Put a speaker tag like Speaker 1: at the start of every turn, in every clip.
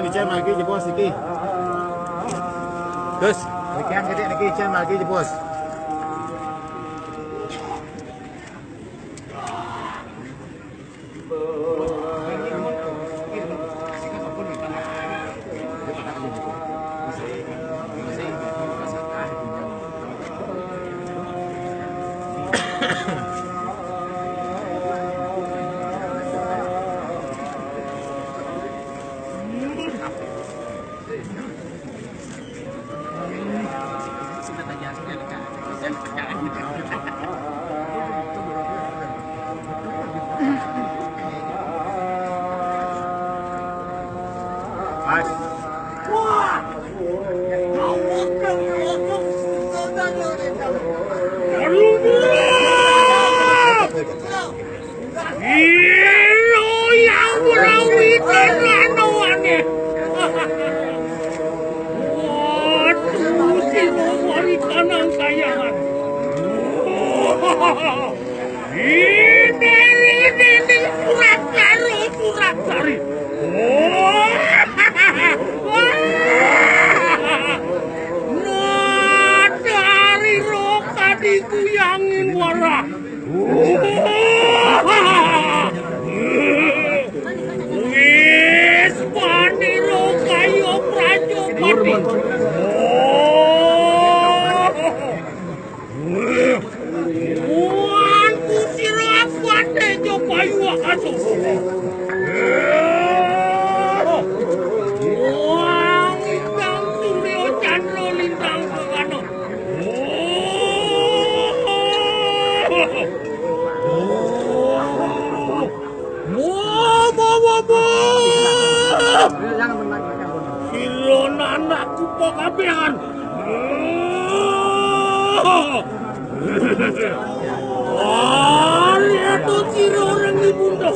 Speaker 1: Bicara lagi jebos iki. Terus, ikan gede lagi bicara lagi jebos.
Speaker 2: Ini surat dari. Nah, dari roka diguyangin warah. Wis pani roka yo prajo pati. Silon anakku pekabehan. Lihat tuh ciri orang ibunda.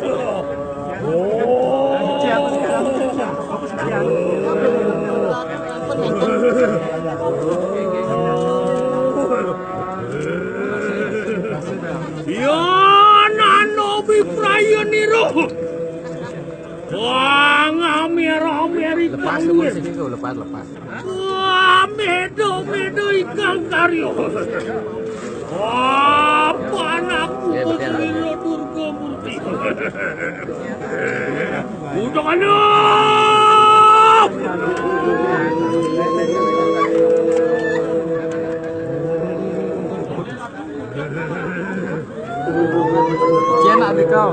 Speaker 2: Ya nano biprayoniro. Wah, ngamer-amer ikan.
Speaker 1: Lepas.
Speaker 2: Wah, medo ikan karyo. Wah, panakku Lilo Durga Murti. Udah ayo.
Speaker 1: Kian adik kau.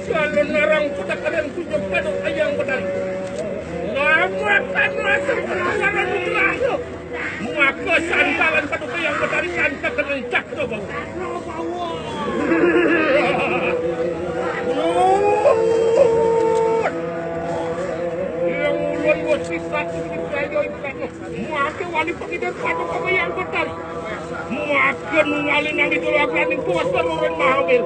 Speaker 1: Calon narang putak kalian tujuh pedok ayam pedang. Nama
Speaker 3: rasakan rasa perlawanan terakhir. Maka santalan satu yang bertari santa kerencak coba. Yang ulun bosik satu di kaya itu. Maka wali pengidar satu kami yang bertari. Maka nungalin yang ditolakkan di puasa orang mahawil.